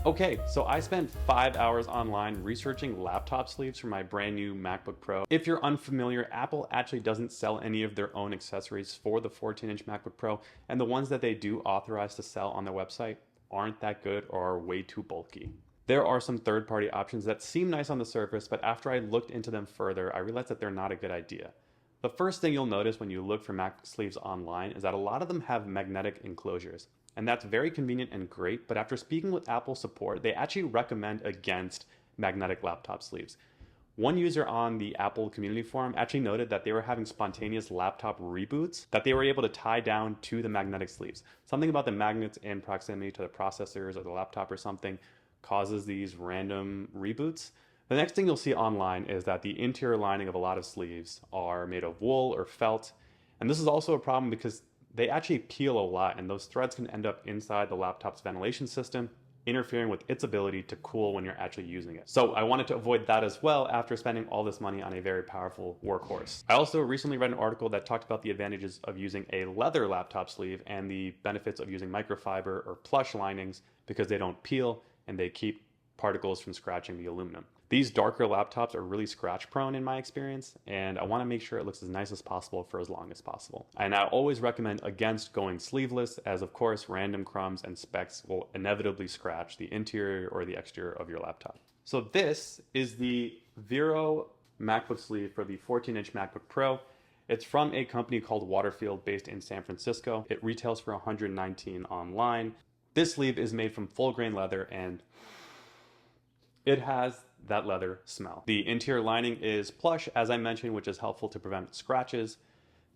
Okay, so I spent 5 hours online researching laptop sleeves for my brand new MacBook Pro. If you're unfamiliar, Apple actually doesn't sell any of their own accessories for the 14-inch MacBook Pro, and the ones that they do authorize to sell on their website aren't that good or are way too bulky. There are some third-party options that seem nice on the surface, but after I looked into them further, I realized that they're not a good idea. The first thing you'll notice when you look for MacBook sleeves online is that a lot of them have magnetic enclosures. And that's very convenient and great, but after speaking with Apple support, they actually recommend against magnetic laptop sleeves. One user on the Apple community forum actually noted that they were having spontaneous laptop reboots that they were able to tie down to the magnetic sleeves. Something about the magnets in proximity to the processors or the laptop or something causes these random reboots. The next thing you'll see online is that the interior lining of a lot of sleeves are made of wool or felt. And this is also a problem because they actually peel a lot, and those threads can end up inside the laptop's ventilation system, interfering with its ability to cool when you're actually using it. So I wanted to avoid that as well after spending all this money on a very powerful workhorse. I also recently read an article that talked about the advantages of using a leather laptop sleeve and the benefits of using microfiber or plush linings because they don't peel and they keep particles from scratching the aluminum. These darker laptops are really scratch prone in my experience, and I want to make sure it looks as nice as possible for as long as possible. And I always recommend against going sleeveless, as of course random crumbs and specks will inevitably scratch the interior or the exterior of your laptop. So this is the Vero MacBook Sleeve for the 14-inch MacBook Pro. It's from a company called Waterfield based in San Francisco. It retails for $119 online. This sleeve is made from full grain leather and it has that leather smell. The interior lining is plush, as I mentioned, which is helpful to prevent scratches.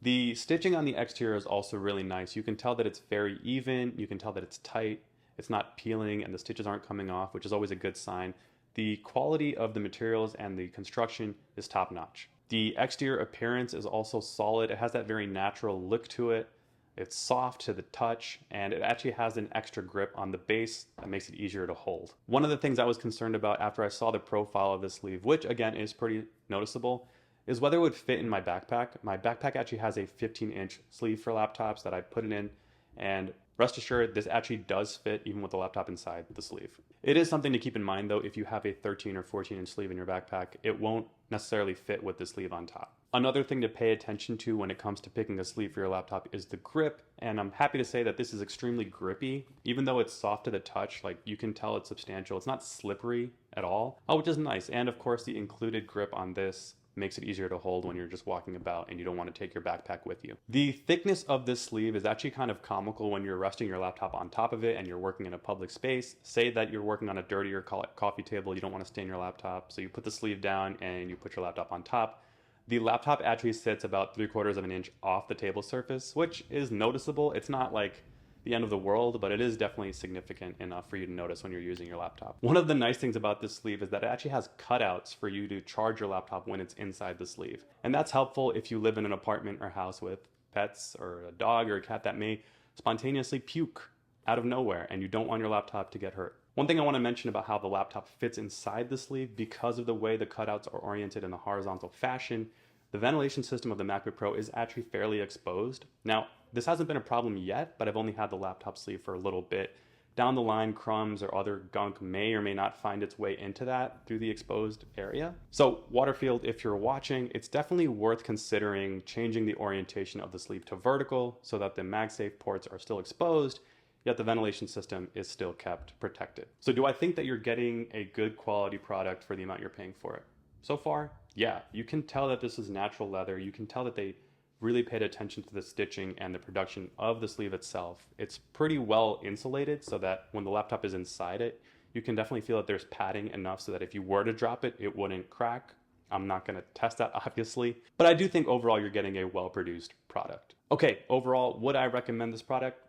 The stitching on the exterior is also really nice. You can tell that it's very even, you can tell that it's tight, it's not peeling, and the stitches aren't coming off, which is always a good sign. The quality of the materials and the construction is top-notch. The exterior appearance is also solid. It has that very natural look to it. It's soft to the touch, and it actually has an extra grip on the base that makes it easier to hold. One of the things I was concerned about after I saw the profile of this sleeve, which again is pretty noticeable, is whether it would fit in my backpack. My backpack actually has a 15-inch sleeve for laptops that I put it in, and rest assured this actually does fit even with the laptop inside the sleeve. It is something to keep in mind though, if you have a 13 or 14-inch sleeve in your backpack, it won't necessarily fit with the sleeve on top. Another thing to pay attention to when it comes to picking a sleeve for your laptop is the grip, and I'm happy to say that this is extremely grippy. Even though it's soft to the touch, like you can tell it's substantial. It's not slippery at all, which is nice. And of course the included grip on this makes it easier to hold when you're just walking about and you don't want to take your backpack with you. The thickness of this sleeve is actually kind of comical when you're resting your laptop on top of it and you're working in a public space. Say that you're working on a dirtier coffee table, you don't want to stain your laptop, so you put the sleeve down and you put your laptop on top. The laptop actually sits about 3/4 of an inch off the table surface, which is noticeable. It's not like the end of the world, but it is definitely significant enough for you to notice when you're using your laptop. One of the nice things about this sleeve is that it actually has cutouts for you to charge your laptop when it's inside the sleeve. And that's helpful if you live in an apartment or house with pets or a dog or a cat that may spontaneously puke out of nowhere and you don't want your laptop to get hurt. One thing I want to mention about how the laptop fits inside the sleeve, because of the way the cutouts are oriented in a horizontal fashion, the ventilation system of the MacBook Pro is actually fairly exposed. Now, this hasn't been a problem yet, but I've only had the laptop sleeve for a little bit. Down the line, crumbs or other gunk may or may not find its way into that through the exposed area. So Waterfield, if you're watching, it's definitely worth considering changing the orientation of the sleeve to vertical so that the MagSafe ports are still exposed, yet the ventilation system is still kept protected. So do I think that you're getting a good quality product for the amount you're paying for it? So far, yeah. You can tell that this is natural leather. You can tell that they really paid attention to the stitching and the production of the sleeve itself. It's pretty well insulated so that when the laptop is inside it, you can definitely feel that there's padding enough so that if you were to drop it, it wouldn't crack. I'm not going to test that obviously, but I do think overall you're getting a well-produced product. Okay, overall, would I recommend this product?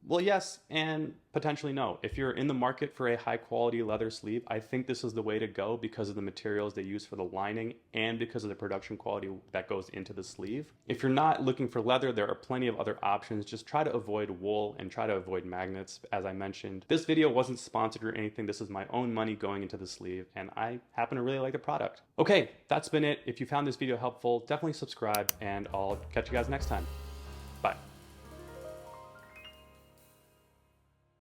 Well, yes, and potentially no. If you're in the market for a high quality leather sleeve, I think this is the way to go because of the materials they use for the lining and because of the production quality that goes into the sleeve. If you're not looking for leather, there are plenty of other options. Just try to avoid wool and try to avoid magnets, as I mentioned. This video wasn't sponsored or anything. This is my own money going into the sleeve, and I happen to really like the product. Okay, that's been it. If you found this video helpful, definitely subscribe, and I'll catch you guys next time. Bye.